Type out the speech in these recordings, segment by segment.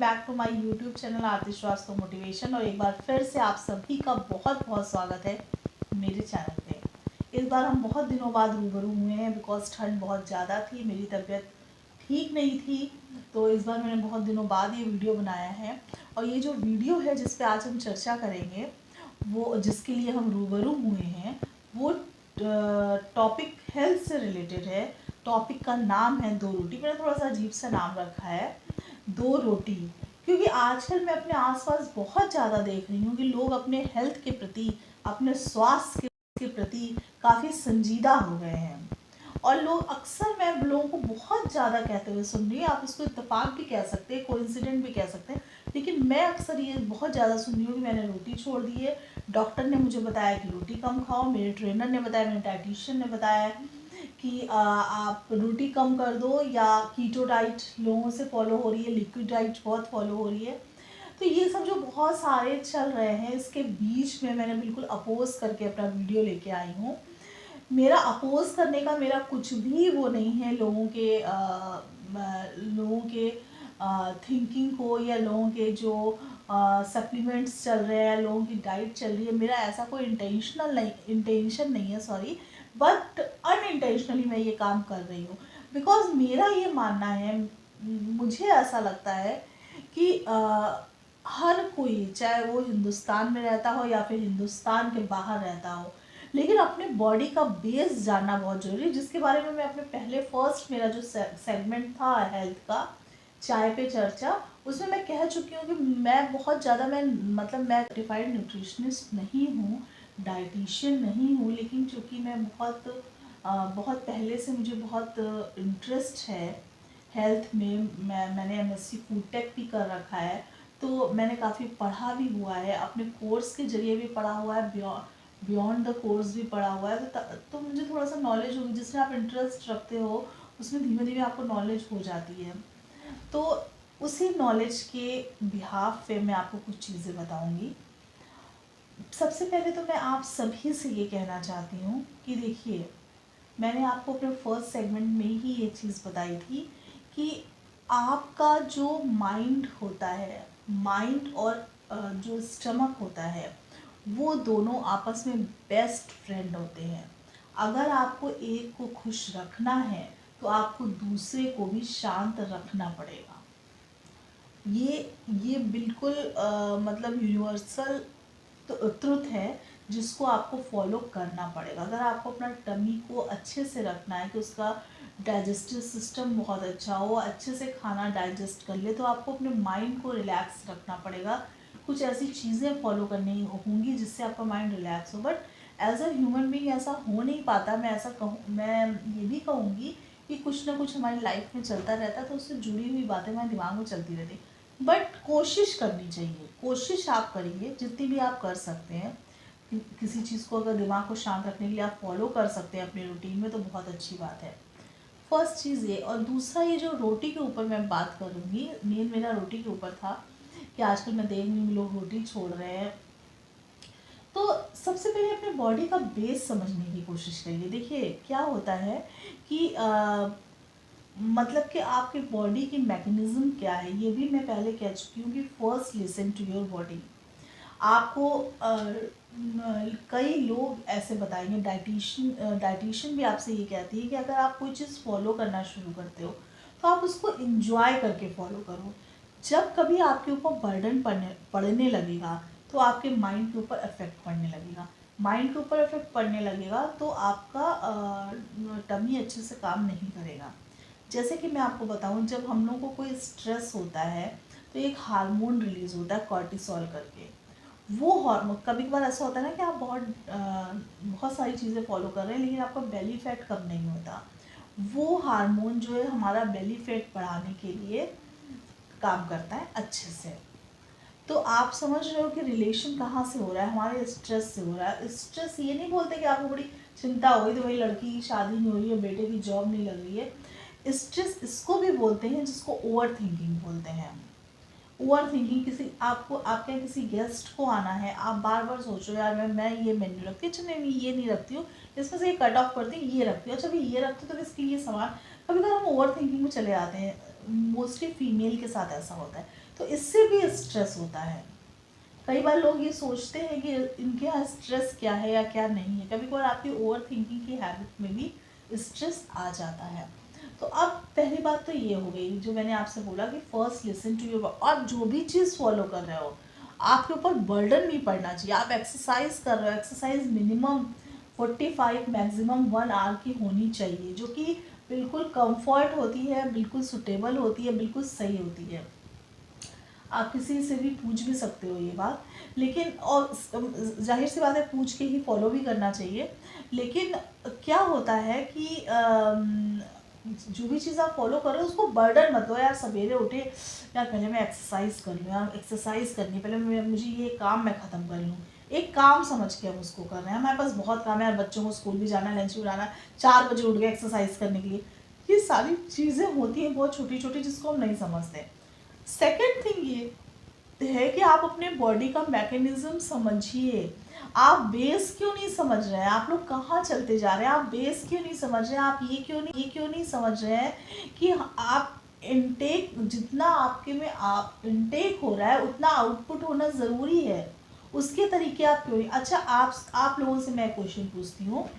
Back to my YouTube channel Aarti Shrivastava motivation. और एक बार फिर से आप सभी का बहुत बहुत स्वागत है मेरे चैनल पे। इस बार हम बहुत दिनों बाद रूबरू हुए हैं बिकॉज ठंड बहुत ज़्यादा थी, मेरी तबीयत ठीक नहीं थी, तो इस बार मैंने बहुत दिनों बाद ये वीडियो बनाया है। और ये जो वीडियो है जिस पे आज हम चर्चा करेंगे, वो जिसके लिए हम रूबरू हुए हैं, वो टॉपिक हेल्थ से रिलेटेड है। टॉपिक का नाम है दो रोटी। मैंने थोड़ा सा अजीब सा नाम रखा है, दो रोटी, क्योंकि आजकल मैं अपने आसपास बहुत ज़्यादा देख रही हूँ कि लोग अपने हेल्थ के प्रति, अपने स्वास्थ्य के प्रति काफ़ी संजीदा हो गए हैं। और लोग अक्सर, मैं लोगों को बहुत ज़्यादा कहते हुए सुन रही हूँ, आप इसको इत्तेफाक भी कह सकते हैं, कोइंसिडेंट भी कह सकते हैं, लेकिन मैं अक्सर ये बहुत ज़्यादा सुन रही हूँ कि मैंने रोटी छोड़ दी है। डॉक्टर ने मुझे बताया कि रोटी कम खाओ, मेरे ट्रेनर ने बताया, मेरे डाइटिशियन ने बताया कि आप रोटी कम कर दो, या कीटो डाइट लोगों से फॉलो हो रही है, लिक्विड डाइट बहुत फॉलो हो रही है। तो ये सब जो बहुत सारे चल रहे हैं, इसके बीच में मैंने बिल्कुल अपोज करके अपना वीडियो लेके आई हूँ। मेरा अपोज करने का मेरा कुछ भी वो नहीं है लोगों के थिंकिंग को, या लोगों के जो सप्लीमेंट्स चल रहे हैं, लोगों की डाइट चल रही है। मेरा ऐसा कोई इंटेंशन नहीं है, सॉरी, बट अनइंटेंशनली मैं ये काम कर रही हूँ। बिकॉज मेरा ये मानना है, मुझे ऐसा लगता है कि हर कोई, चाहे वो हिंदुस्तान में रहता हो या फिर हिंदुस्तान के बाहर रहता हो, लेकिन अपने बॉडी का बेस जानना बहुत जरूरी है, जिसके बारे में मैं अपने पहले फर्स्ट मेरा जो सेगमेंट था हेल्थ का, चाय पे चर्चा, उसमें मैं कह चुकी हूँ कि मैं बहुत ज़्यादा, मैं सर्टिफाइड न्यूट्रिशनिस्ट नहीं हूँ, डाइटिशियन नहीं हूँ, लेकिन चूँकि मैं बहुत पहले से मुझे बहुत इंटरेस्ट है हेल्थ में। मैंने एमएससी फूड टेक भी कर रखा है, तो मैंने काफ़ी पढ़ा भी हुआ है, अपने कोर्स के जरिए भी पढ़ा हुआ है, बियॉन्ड द कोर्स भी पढ़ा हुआ है। तो मुझे थोड़ा सा नॉलेज होगी, जिसमें आप इंटरेस्ट रखते हो उसमें धीमे धीमे आपको नॉलेज हो जाती है। तो उसी नॉलेज के बिहाफ पे मैं आपको कुछ चीज़ें बताऊंगी। सबसे पहले तो मैं आप सभी से ये कहना चाहती हूँ कि देखिए, मैंने आपको अपने फर्स्ट सेगमेंट में ही ये चीज़ बताई थी कि आपका जो माइंड होता है, माइंड और जो स्टमक होता है, वो दोनों आपस में बेस्ट फ्रेंड होते हैं। अगर आपको एक को खुश रखना है तो आपको दूसरे को भी शांत रखना पड़ेगा। ये बिल्कुल मतलब यूनिवर्सल ट्रुथ है, जिसको आपको फॉलो करना पड़ेगा। अगर आपको अपना टमी को अच्छे से रखना है कि उसका डाइजेस्टिव सिस्टम बहुत अच्छा हो, अच्छे से खाना डाइजेस्ट कर ले, तो आपको अपने माइंड को रिलैक्स रखना पड़ेगा। कुछ ऐसी चीज़ें फॉलो करनी होंगी जिससे आपका माइंड रिलैक्स हो। But as a human being ऐसा हो नहीं पाता। मैं ये भी कहूँगी कि कुछ ना कुछ हमारी लाइफ में चलता रहता है, तो उससे जुड़ी हुई बातें हमारे दिमाग में चलती रहती। बट कोशिश करनी चाहिए, कोशिश आप करिए जितनी भी आप कर सकते हैं। किसी चीज़ को अगर दिमाग को शांत रखने के लिए आप फॉलो कर सकते हैं अपने रूटीन में, तो बहुत अच्छी बात है। फर्स्ट चीज़ ये। और दूसरा, ये जो रोटी के ऊपर मैं बात करूँगी, मेन मेरा रोटी के ऊपर था कि आजकल मैं देख रही हूँ लोग रोटी छोड़ रहे हैं। तो सबसे पहले अपने बॉडी का बेस समझने की कोशिश करिए। देखिए क्या होता है कि मतलब कि आपके बॉडी की मैकेनिज्म क्या है, ये भी मैं पहले कह चुकी हूँ कि first listen to your body. आपको कई लोग ऐसे बताएंगे, डाइटिशियन भी आपसे ये कहती है कि अगर आप कोई चीज़ फॉलो करना शुरू करते हो तो आप उसको इंजॉय करके फॉलो करो। जब कभी आपके ऊपर बर्डन पड़ने लगेगा, तो आपके माइंड के ऊपर इफेक्ट पड़ने लगेगा। माइंड के ऊपर इफेक्ट पड़ने लगेगा तो आपका टमी अच्छे से काम नहीं करेगा। जैसे कि मैं आपको बताऊं, जब हम लोगों को कोई स्ट्रेस होता है तो एक हार्मोन रिलीज होता है कॉर्टिसोल करके। वो हार्मोन, कभी कभार ऐसा होता है ना कि आप बहुत सारी चीज़ें फॉलो कर रहे हैं लेकिन आपका बेली फैट कम नहीं होता। वो हार्मोन जो है हमारा बेली फैट बढ़ाने के लिए काम करता है अच्छे से। तो आप समझ रहे हो कि रिलेशन कहाँ से हो रहा है, हमारे स्ट्रेस से हो रहा है। स्ट्रेस ये नहीं बोलते कि आपको बड़ी चिंता हो गई तो भाई लड़की की शादी नहीं हो रही है, बेटे की जॉब नहीं लग रही है। स्ट्रेस इसको भी बोलते हैं जिसको ओवर थिंकिंग बोलते हैं। ओवर थिंकिंग, आपके किसी गेस्ट को आना है, आप बार बार सोचो यार मैं ये मेन्यू रखती हूँ, अच्छा नहीं ये नहीं रखती हूँ, इसमें से ये कट ऑफ करती हूँ, ये रखती हूँ, अच्छा भाई ये रखती हूँ तो इसके लिए सामान। कभी कभी हम ओवर थिंकिंग में चले आते हैं, मोस्टली फीमेल के साथ ऐसा होता है। तो इससे भी स्ट्रेस होता है। कई बार लोग ये सोचते हैं कि इनके यहाँ स्ट्रेस क्या है या क्या नहीं है, कभी कभार आपकी ओवर थिंकिंग की हैबिट में भी स्ट्रेस आ जाता है। तो अब पहली बात तो ये हो गई जो मैंने आपसे बोला कि फर्स्ट लिसन टू योर, और जो भी चीज़ फॉलो कर रहे हो आपके ऊपर बर्डन नहीं पड़ना चाहिए। आप एक्सरसाइज कर रहे हो, एक्सरसाइज मिनिमम 45 मैक्सिमम 1 आवर की होनी चाहिए, जो कि बिल्कुल कंफर्ट होती है, बिल्कुल सुटेबल होती है, बिल्कुल सही होती है। आप किसी से भी पूछ भी सकते हो ये बात, लेकिन और जाहिर सी बात है पूछ के ही फॉलो भी करना चाहिए। लेकिन क्या होता है कि जो भी चीज़ आप फॉलो कर रहे हो उसको बर्डन मत दो। यार सवेरे उठे, यार पहले मैं एक्सरसाइज कर लूँ, यार एक्सरसाइज करनी, पहले मुझे ये काम मैं ख़त्म कर लूँ। एक काम समझ के हम उसको कर रहे हैं, हमारे पास बहुत काम है यार, बच्चों को स्कूल भी जाना है, लंच भी बनाना है, 4 बजे उठ गए एक्सरसाइज करने के लिए। ये सारी चीज़ें होती हैं बहुत छोटी छोटी जिसको हम नहीं समझते। सेकेंड थिंग ये है कि आप अपने बॉडी का मैकेनिज्म समझिए। आप बेस क्यों नहीं समझ रहे हैं, आप लोग कहाँ चलते जा रहे हैं, आप बेस क्यों नहीं समझ रहे हैं, आप ये क्यों नहीं समझ रहे हैं कि आप इनटेक, जितना आपके में आप इनटेक हो रहा है उतना आउटपुट होना ज़रूरी है। उसके तरीके आप क्यों नहीं। अच्छा, आप लोगों से मैं क्वेश्चन पूछती हूँ,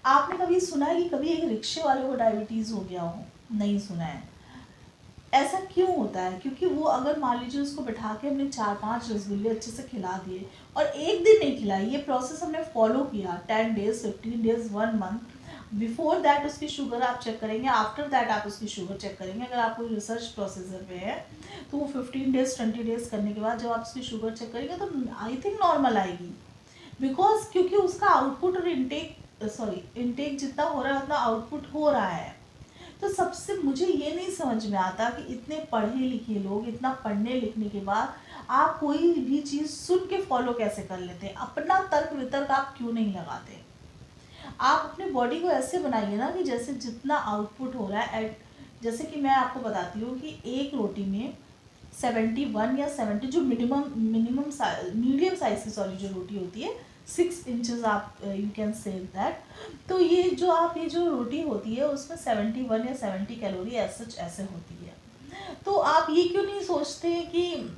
आपने कभी सुना है कि कभी एक रिक्शे वाले को डायबिटीज़ हो गया हो? नहीं सुना है। ऐसा क्यों होता है? क्योंकि वो अगर मान लीजिए उसको बैठा के हमने 4-5 रसगुल्ले अच्छे से खिला दिए और एक दिन नहीं खिलाई, ये प्रोसेस हमने फॉलो किया 10 days, 15 days, 1 month, before that उसकी शुगर आप चेक करेंगे, आफ्टर दैट आप उसकी शुगर चेक करेंगे। अगर आप कोई रिसर्च प्रोसीजर पे है तो वो 15 डेज 20 डेज करने के बाद जब आप उसकी शुगर चेक करेंगे तो आई थिंक नॉर्मल आएगी। बिकॉज क्योंकि उसका आउटपुट और इनटेक जितना हो रहा है उतना आउटपुट हो रहा है। तो सबसे मुझे ये नहीं समझ में आता कि इतने पढ़े लिखे लोग, इतना पढ़ने लिखने के बाद आप कोई भी चीज़ सुन के फॉलो कैसे कर लेते हैं? अपना तर्क वितर्क आप क्यों नहीं लगाते? आप अपने बॉडी को ऐसे बनाइए ना कि जैसे जितना आउटपुट हो रहा है, जैसे कि मैं आपको बताती हूँ कि एक रोटी में 71 या 70 जो मिनिमम मीडियम साइज की जो रोटी होती है 6 इंचेस, आप यू कैन से दैट। तो ये जो रोटी होती है उसमें 71 या 70 कैलोरी ऐसे होती है। तो आप ये क्यों नहीं सोचते कि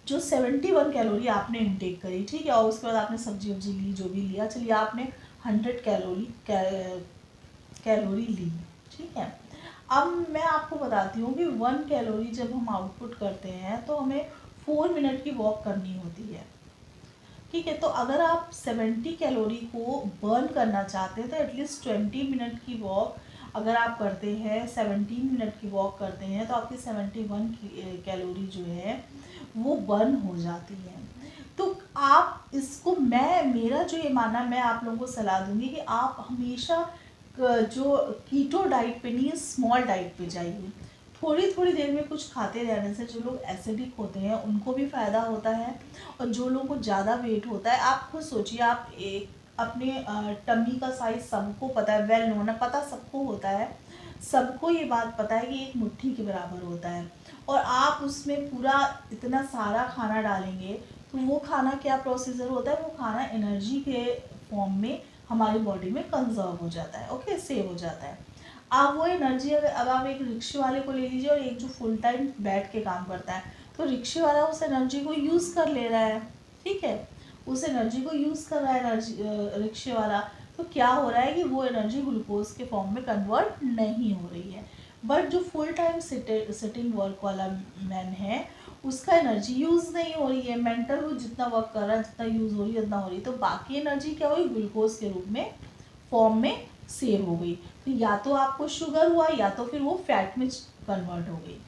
जो 71 कैलोरी आपने इनटेक करी, ठीक है, और उसके बाद आपने सब्जी वब्जी ली, जो भी लिया, चलिए आपने 100 कैलोरी ली, ठीक है। अब मैं आपको बताती हूँ कि 1 कैलोरी जब हम आउटपुट करते हैं तो हमें 4 मिनट की वॉक करनी होती है, ठीक है। तो अगर आप 70 कैलोरी को बर्न करना चाहते हैं तो एटलीस्ट 20 मिनट की वॉक अगर आप करते हैं, 17 मिनट की वॉक करते हैं तो आपकी 71 कैलोरी जो है वो बर्न हो जाती है। तो आप इसको, मेरा जो ये मानना, मैं आप लोगों को सलाह दूंगी कि आप हमेशा जो कीटो डाइट पे नहीं, स्मॉल डाइट पे जाइए। थोड़ी थोड़ी देर में कुछ खाते रहने से जो लोग एसिडिक होते हैं उनको भी फ़ायदा होता है, और जो लोगों को ज़्यादा वेट होता है, आप खुद सोचिए, आप एक अपने टमी का साइज़ सबको पता है, वेल नोन है, पता सबको होता है, सबको ये बात पता है कि एक मुट्ठी के बराबर होता है, और आप उसमें पूरा इतना सारा खाना डालेंगे तो वो खाना क्या प्रोसीजर होता है, वो खाना एनर्जी के फॉर्म में हमारी बॉडी में कंजर्व हो जाता है, ओके, सेव हो जाता है। आप वो एनर्जी, अगर अब आप एक रिक्शे वाले को ले लीजिए और एक जो फुल टाइम बैठ के काम करता है, तो रिक्शे वाला उस एनर्जी को यूज़ कर ले रहा है, ठीक है, उस एनर्जी को यूज़ कर रहा है रिक्शे वाला। तो क्या हो रहा है कि वो एनर्जी ग्लूकोज के फॉर्म में कन्वर्ट नहीं हो रही है। बट जो फुल टाइम सिटिंग वर्क वाला मैन है उसका एनर्जी यूज़ नहीं हो रही है, मेंटल वो जितना वर्क कर रहा है, जितना यूज़ हो रही है उतना हो रही है, तो बाकी एनर्जी क्या हुई, ग्लूकोज के रूप में फॉर्म में सेव हो गई। तो या तो आपको शुगर हुआ या तो फिर वो फैट में कन्वर्ट हो गई।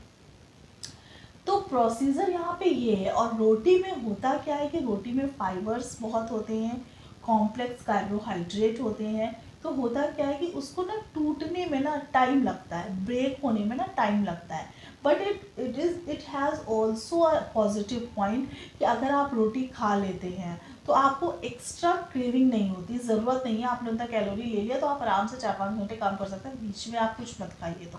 तो प्रोसीजर यहाँ पे ये है। और रोटी में होता क्या है कि रोटी में फाइबर्स बहुत होते हैं, कॉम्प्लेक्स कार्बोहाइड्रेट होते हैं, तो होता क्या है कि उसको ना टूटने में ना टाइम लगता है, ब्रेक होने में ना टाइम लगता है। But it has also a positive point कि अगर आप रोटी खा लेते हैं तो आपको एक्स्ट्रा क्रेविंग नहीं होती, ज़रूरत नहीं है, आपने उतना कैलोरी ले लिया तो आप आराम से 4-5 घंटे काम कर सकते हैं, बीच में आप कुछ मत खाइए।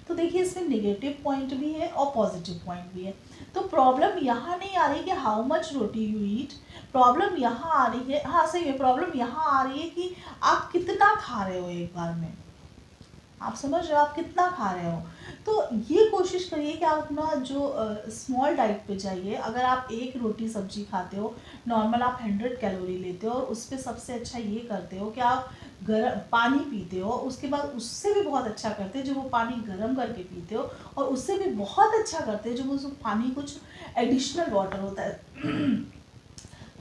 तो देखिए इसमें नेगेटिव पॉइंट भी है और पॉजिटिव पॉइंट भी है। तो प्रॉब्लम यहाँ नहीं आ रही कि how much roti you eat, problem यहाँ आ रही है, हाँ सही है, प्रॉब्लम यहाँ आ रही है कि आप कितना खा रहे हो एक बार में। आप समझ रहे हो आप कितना खा रहे हो। तो ये कोशिश करिए कि आप अपना जो स्मॉल डाइट पे जाइए। अगर आप एक रोटी सब्जी खाते हो, नॉर्मल आप 100 कैलोरी लेते हो और उस पे सबसे अच्छा ये करते हो कि आप गर्म पानी पीते हो, उसके बाद उससे भी बहुत अच्छा करते हो जो वो पानी गर्म करके पीते हो, और उससे भी बहुत अच्छा करते हो जो वो पानी कुछ एडिशनल वाटर होता है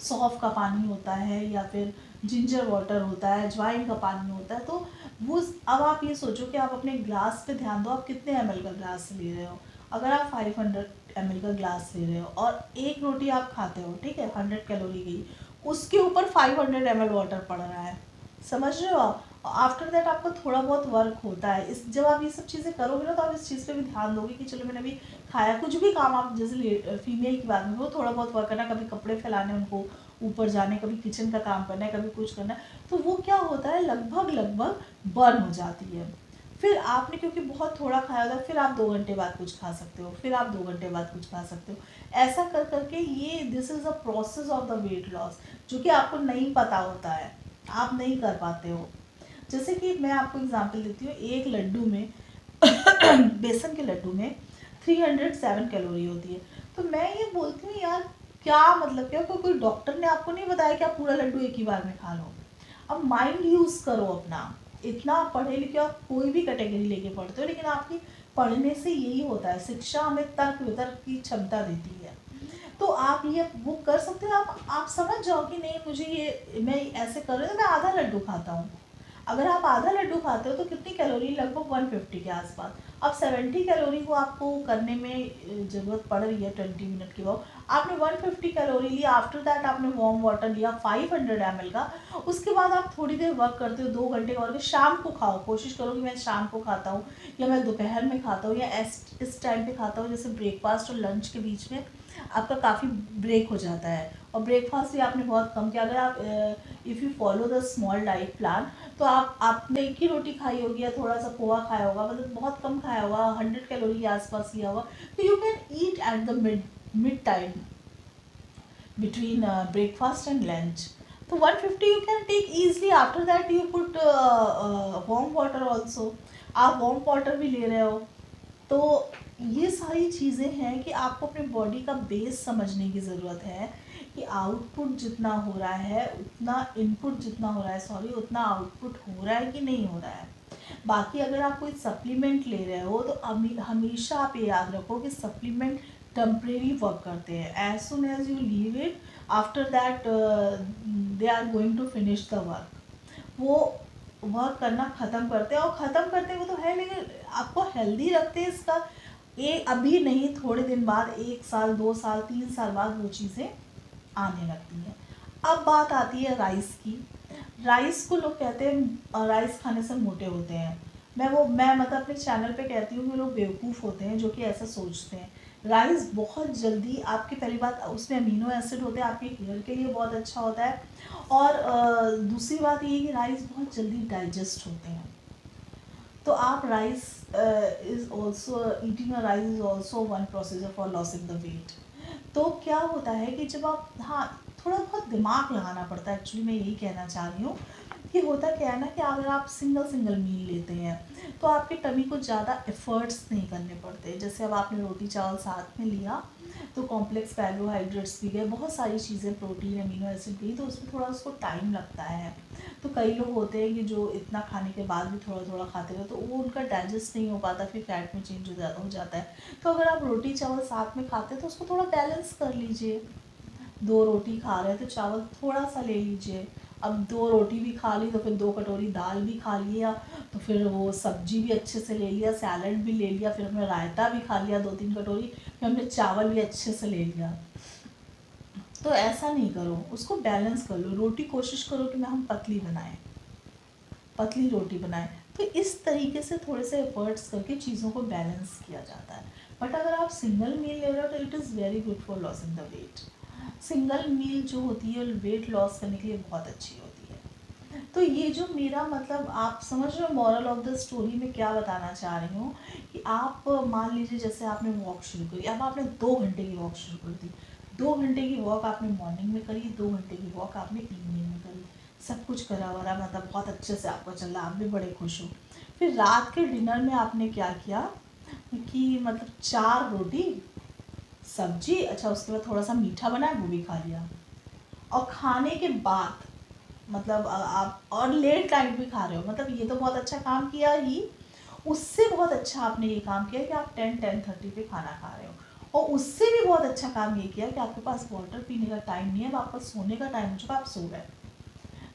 सौंफ का पानी होता है या फिर जिंजर वाटर होता है, अजवाइन का पानी होता है। तो वो अब आप ये सोचो कि आप अपने ग्लास पे ध्यान दो, आप कितने ml का ग्लास ले रहे हो। अगर आप 500 ml का ग्लास ले रहे हो और एक रोटी आप खाते हो, ठीक है, 100 कैलोरी गई, उसके ऊपर 500 ml वाटर पड़ रहा है, समझ रहे हो आप। आफ्टर दैट आपका थोड़ा बहुत वर्क होता है। इस जब आप ये सब चीज़ें करोगे ना तो आप इस चीज़ पे भी ध्यान दोगे कि चलो मैंने अभी खाया, कुछ भी काम आप जैसे फीमेल की बात में वो थोड़ा बहुत वर्क करना, कभी कपड़े फैलाने उनको ऊपर जाने, कभी किचन का काम करना है, कभी कुछ करना है, तो वो क्या होता है लगभग लगभग बर्न हो जाती है। फिर आपने क्योंकि बहुत थोड़ा खाया होता है, फिर आप 2 घंटे बाद कुछ खा सकते हो, फिर आप 2 घंटे बाद कुछ खा सकते हो। ऐसा कर करके ये this is a process of the weight loss, जो कि आपको नहीं पता होता है, आप नहीं कर पाते हो। जैसे कि मैं आपको एग्जांपल देती हूँ, एक लड्डू में बेसन के लड्डू में 307 कैलोरी होती है। तो मैं ये बोलती हूँ यार क्या मतलब, क्या कोई डॉक्टर ने आपको नहीं बताया कि आप पूरा लड्डू एक ही बार में खा लो। अब माइंड यूज़ करो अपना। इतना आप पढ़े लिखे, आप कोई भी कैटेगरी लेके पढ़ते हो, लेकिन आपकी पढ़ने से यही होता है, शिक्षा हमें तर्क वितर्क की क्षमता देती है। तो आप ये वो कर सकते हो, आप समझ जाओ कि नहीं मुझे ये मैं ऐसे कर रही हूँ तो मैं आधा लड्डू खाता हूँ। अगर आप आधा लड्डू खाते हो तो कितनी कैलोरी, लगभग 150 के आसपास। अब 70 कैलोरी को आपको करने में ज़रूरत पड़ रही है 20 मिनट के बाद, आपने 150 कैलोरी लिया, आफ्टर दैट आपने वार्म वाटर लिया 500 ml का, उसके बाद आप थोड़ी देर वर्क करते हो, 2 घंटे का वर्क, शाम को खाओ, कोशिश करो कि मैं शाम को खाता हूँ या मैं दोपहर में खाता हूँ या इस टाइम पे खाता हूँ, जैसे ब्रेकफास्ट और लंच के बीच में आपका काफ़ी ब्रेक हो जाता है। और ब्रेकफास्ट भी आपने बहुत कम किया। अगर आप if you follow the small diet plan, तो आपने एक ही रोटी खाई होगी या थोड़ा सा पोहा खाया होगा, मतलब बहुत कम खाया होगा, 100 कैलोरी के आसपास लिया होगा, तो you can eat at the mid time between breakfast and lunch. So 150 you can take easily. After that you put warm water also. आप warm water भी ले रहे हो। तो ये सारी चीज़ें हैं कि आपको अपने बॉडी का बेस समझने की ज़रूरत है कि आउटपुट जितना हो रहा है उतना इनपुट जितना हो रहा है, सॉरी, उतना आउटपुट हो रहा है कि नहीं हो रहा है। बाकी अगर आप कोई सप्लीमेंट ले रहे हो तो हमेशा आप ये याद रखो कि सप्लीमेंट टेम्परेरी वर्क करते हैं। As soon as you leave it, after that they are going to finish the work. वो वर्क करना ख़त्म करते हैं, और ख़त्म करते हुए तो है, लेकिन आपको हेल्दी रखते हैं इसका ये अभी नहीं, थोड़े दिन बाद, 1 साल 2 साल 3 साल बाद वो चीज़ें आने लगती हैं। अब बात आती है राइस की। राइस को लोग कहते हैं राइस खाने से मोटे होते हैं। मैं मतलब अपने चैनल पे कहती हूँ कि लोग बेवकूफ़ होते हैं जो कि ऐसा सोचते हैं। राइस बहुत जल्दी आपकी, पहली बात उसमें अमीनो एसिड होते हैं, आपके हेयर के लिए बहुत अच्छा होता है, और दूसरी बात ये है कि राइस बहुत जल्दी डाइजेस्ट होते हैं। तो आप rice is also eating a rice is also one procedure for losing the weight. तो क्या होता है कि जब आप, हाँ, थोड़ा बहुत दिमाग लगाना पड़ता है, एक्चुअली मैं यही कहना चाह रही हूँ कि होता क्या है ना कि अगर आप सिंगल सिंगल मील लेते हैं तो आपके टमी को ज़्यादा एफर्ट्स नहीं करने पड़ते। जैसे अब आपने रोटी चावल साथ में लिया तो कॉम्प्लेक्स कार्बोहाइड्रेट्स भी गए, बहुत सारी चीज़ें, प्रोटीन अमीनो एसिड भी, तो उसमें थोड़ा उसको टाइम लगता है। तो कई लोग होते हैं कि जो इतना खाने के बाद भी थोड़ा थोड़ा खाते रहे तो वो उनका डाइजेस्ट नहीं हो पाता, फिर फैट में चेंज हो जाता है। तो अगर आप रोटी चावल साथ में खाते हैं तो उसको थोड़ा बैलेंस कर लीजिए। 2 रोटी खा रहे हैं तो चावल थोड़ा सा ले लीजिए। अब 2 रोटी भी खा ली तो फिर 2 कटोरी दाल भी खा लिया, तो फिर वो सब्जी भी अच्छे से ले लिया, सैलड भी ले लिया, फिर हमने रायता भी खा लिया 2-3 कटोरी, फिर हमने चावल भी अच्छे से ले लिया। तो ऐसा नहीं करो, उसको बैलेंस कर लो। रोटी कोशिश करो कि हम पतली बनाएं, पतली रोटी बनाएं। तो इस तरीके से थोड़े से एफर्ट्स करके चीज़ों को बैलेंस किया जाता है। बट अगर आप सिंगल मील ले रहे हो तो it is very good for losing the weight. Single meal जो होती है वेट लॉस करने के लिए बहुत अच्छी होती है। तो ये जो मेरा मतलब, आप समझ रहे हो मॉरल ऑफ द स्टोरी में क्या बताना चाह रही हूँ, कि आप मान लीजिए जैसे आपने वॉक शुरू करी, अब आपने 2 घंटे की वॉक शुरू कर दी, 2 घंटे की वॉक आपने मॉर्निंग में करी, 2 घंटे की वॉक आपने इवनिंग में करी, सब कुछ करा वरा, मतलब बहुत अच्छे से आपका चल रहा है, आप भी बड़े खुश हो। फिर रात के डिनर में आपने क्या किया कि मतलब 4 रोटी, सब्जी, अच्छा उसके बाद थोड़ा सा मीठा बनाया वो भी खा लिया। और खाने के बाद मतलब आप और लेट नाइट भी खा रहे हो, मतलब ये तो बहुत अच्छा काम किया ही। उससे बहुत अच्छा आपने ये काम किया कि आप 10-10:30 पे खाना खा रहे हो। और उससे भी बहुत अच्छा काम ये किया कि आपके पास वाटर पीने का टाइम नहीं है, अब आपका सोने का टाइम हो चुका, आप सो गए।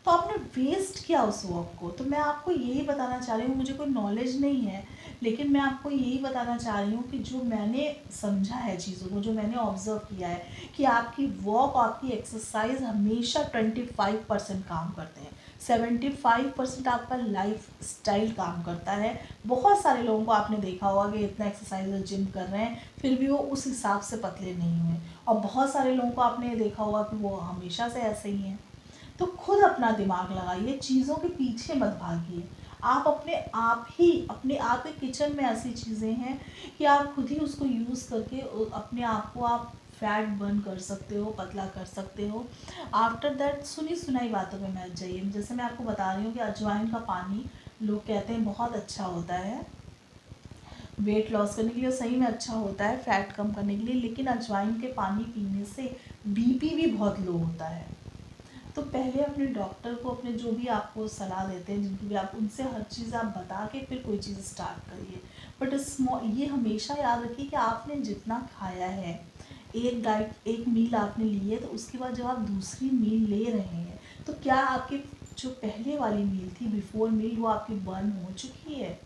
तो आपने वेस्ट किया उस वक़्त को। तो मैं आपको यही बताना चाह रही हूँ, मुझे कोई नॉलेज नहीं है, लेकिन मैं आपको यही बताना चाह रही हूँ कि जो मैंने समझा है चीज़ों को, जो मैंने ऑब्ज़र्व किया है कि आपकी वॉक, आपकी एक्सरसाइज़ हमेशा 25% काम करते हैं। 75% आपका लाइफ़स्टाइल काम करता है। बहुत सारे लोगों को आपने देखा होगा कि इतना एक्सरसाइज़ और जिम कर रहे हैं, फिर भी वो उस हिसाब से पतले नहीं हुए। और बहुत सारे लोगों को आपने देखा होगा कि वो हमेशा से ऐसे ही हैं। तो खुद अपना दिमाग लगाइए, चीज़ों के पीछे मत भागिए। आप अपने आप के किचन में ऐसी चीज़ें हैं कि आप खुद ही उसको यूज़ करके अपने आप को आप फैट बर्न कर सकते हो, पतला कर सकते हो। आफ्टर दैट सुनी सुनाई बातों पे मत जाइए। जैसे मैं आपको बता रही हूँ कि अजवाइन का पानी लोग कहते हैं बहुत अच्छा होता है वेट लॉस करने के लिए, सही में अच्छा होता है फैट कम करने के लिए, लेकिन अजवाइन के पानी पीने से बीपी भी बहुत लो होता है। तो पहले अपने डॉक्टर को, अपने जो भी आपको सलाह देते हैं, जिनकी भी आप, उनसे हर चीज़ आप बता के फिर कोई चीज़ स्टार्ट करिए। बट ये हमेशा याद रखिए कि आपने जितना खाया है, एक मील आपने ली है, तो उसके बाद जब आप दूसरी मील ले रहे हैं, तो क्या आपकी जो पहले वाली मील थी बिफोर मील, वो आपकी बर्न हो चुकी है?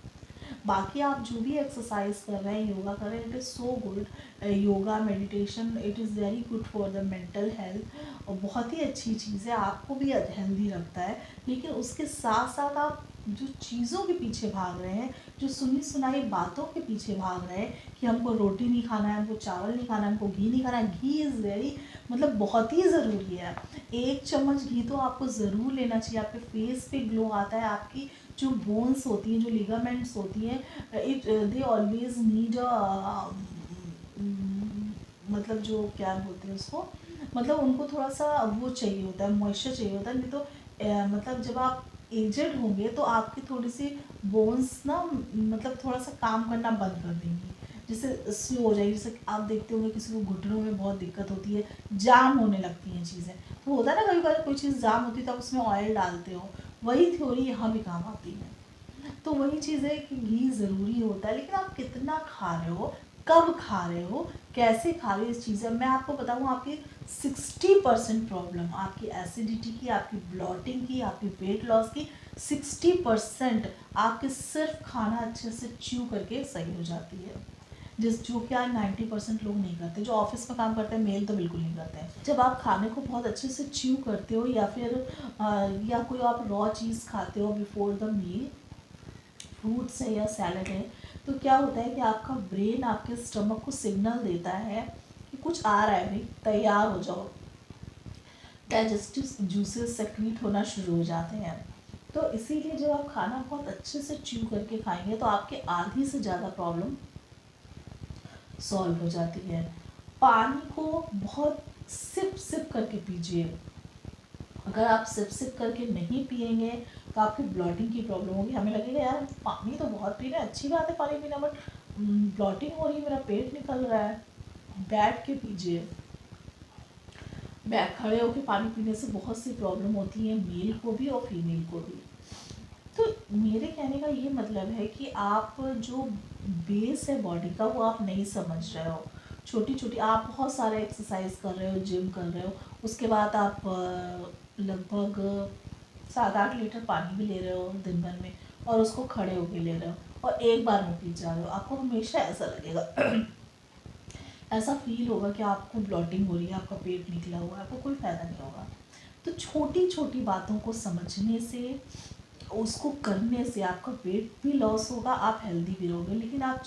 बाकी आप जो भी एक्सरसाइज कर रहे हैं, योगा कर रहे हैं, it is so good. Yoga, meditation, it is very good for the mental health, और बहुत ही अच्छी चीज़ है, आपको भी हेल्दी रखता है। लेकिन उसके साथ साथ आप जो चीज़ों के पीछे भाग रहे हैं, जो सुनी सुनाई बातों के पीछे भाग रहे हैं कि हमको रोटी नहीं खाना है, हमको चावल नहीं खाना है, हमको घी नहीं खाना है, घी इज़ वेरी, मतलब बहुत ही ज़रूरी है। 1 चम्मच घी तो आपको ज़रूर लेना चाहिए। आपके फेस पे ग्लो आता है, आपकी जो बोन्स होती हैं, जो लिगामेंट्स होती हैं, इट दे ऑलवेज नीड मतलब जो क्या बोलते हैं उसको, मतलब उनको थोड़ा सा वो चाहिए होता है, मॉइस्चर चाहिए होता है। नहीं तो मतलब जब आप एजेड होंगे तो आपकी थोड़ी सी बोन्स ना, मतलब थोड़ा सा काम करना बंद कर देंगी, जैसे स्लो हो जाएगी। जैसे आप देखते होंगे किसी को घुटनों में बहुत दिक्कत होती है, जाम होने लगती हैं चीज़ें, तो होता है ना कभी कभी कोई चीज़ जाम होती है तो आप उसमें ऑयल डालते हो, वही थ्योरी यहाँ भी काम आती है। तो वही चीज़ है कि घी ज़रूरी होता है, लेकिन आप कितना खा रहे हो, कब खा रहे हो, कैसे खा रहे हो, इस चीज़ है। मैं आपको बताऊँ, आपकी 60% प्रॉब्लम आपकी एसिडिटी की, आपकी ब्लॉटिंग की, आपकी वेट लॉस की 60% आपके सिर्फ खाना अच्छे से च्यू करके सही हो जाती है। जो क्या 90% लोग नहीं करते, जो ऑफिस में काम करते हैं, मेल तो बिल्कुल नहीं करते हैं। जब आप खाने को बहुत अच्छे से च्यू करते हो, या फिर या कोई आप रॉ चीज़ खाते हो बिफोर द मील, फ्रूट्स है या सैलड है, तो क्या होता है कि आपका ब्रेन आपके स्टमक को सिग्नल देता है कि कुछ आ रहा है भाई, तैयार हो जाओ। डाइजेस्टिव जूसेस सेक्रीट होना शुरू हो जाते हैं। तो इसीलिए जब आप खाना बहुत अच्छे से च्यू करके खाएंगे तो आपके आधी से ज़्यादा प्रॉब्लम सॉल्व हो जाती है। पानी को बहुत सिप सिप करके पीजिए। अगर आप सिप सिप करके नहीं पिएंगे तो आपकी ब्लॉटिंग की प्रॉब्लम होगी। हमें लगेगा यार पानी तो बहुत पी रहे हैं, अच्छी बात है पानी पीना, बट ब्लॉटिंग हो रही है, मेरा पेट निकल रहा है। बैठ के पीजिए। बैठ खड़े होकर पानी पीने से बहुत सी प्रॉब्लम होती है, मेल को भी और फीमेल को भी। तो मेरे कहने का ये मतलब है कि आप जो बेस है बॉडी का, वो आप नहीं समझ रहे हो। छोटी छोटी आप बहुत सारे एक्सरसाइज कर रहे हो, जिम कर रहे हो, उसके बाद आप लगभग 7-8 लीटर पानी भी ले रहे हो दिन भर में, और उसको खड़े होके ले रहे हो और एक बार में पी जा रहे हो। आपको हमेशा ऐसा लगेगा ऐसा फील होगा कि आपको ब्लॉटिंग हो रही है, आपका पेट निकला हुआ है, आपको कोई फ़ायदा नहीं होगा। तो छोटी छोटी बातों को समझने से, उसको करने से आपका वेट भी लॉस होगा, आप हेल्दी भी रहोगे। लेकिन आप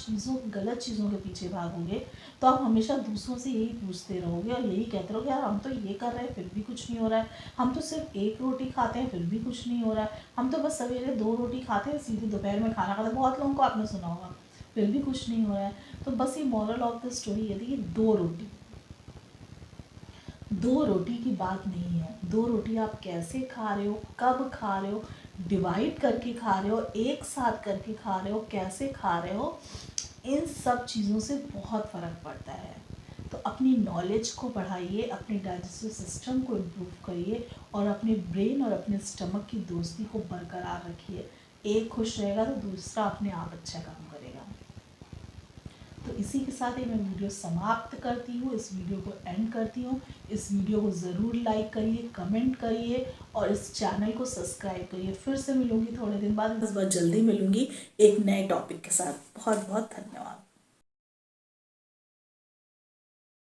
गलत चीज़ों के पीछे भागोगे तो आप हमेशा दूसरों से यही पूछते रहोगे और यही कहते रहोगे, यार हम तो ये कर रहे हैं फिर भी कुछ नहीं हो रहा है, हम तो सिर्फ 1 रोटी खाते हैं फिर भी कुछ नहीं हो रहा है, हम तो बस सवेरे 2 रोटी खाते हैं, सीधे दोपहर में खाना खाते हैं। बहुत लोगों को आपने सुना होगा, फिर भी कुछ नहीं हो रहा है। तो बस ये मॉरल ऑफ द स्टोरी ये थी कि 2 रोटी, दो रोटी की बात नहीं है, दो रोटी आप कैसे खा रहे हो, कब खा रहे हो, डिवाइड करके खा रहे हो, एक साथ करके खा रहे हो, कैसे खा रहे हो, इन सब चीज़ों से बहुत फ़र्क पड़ता है। तो अपनी नॉलेज को बढ़ाइए, अपने डाइजेस्टिव सिस्टम को इम्प्रूव करिए और अपने ब्रेन और अपने स्टमक की दोस्ती को बरकरार रखिए। एक खुश रहेगा तो दूसरा अपने आप अच्छा काम करेगा। तो इसी के साथ ही मैं वीडियो समाप्त करती हूँ, इस वीडियो को एंड करती हूँ। इस वीडियो को ज़रूर लाइक करिए, कमेंट करिए और इस चैनल को सब्सक्राइब करिए। फिर से मिलूंगी थोड़े दिन बाद, इस बार जल्दी मिलूंगी एक नए टॉपिक के साथ। बहुत बहुत धन्यवाद।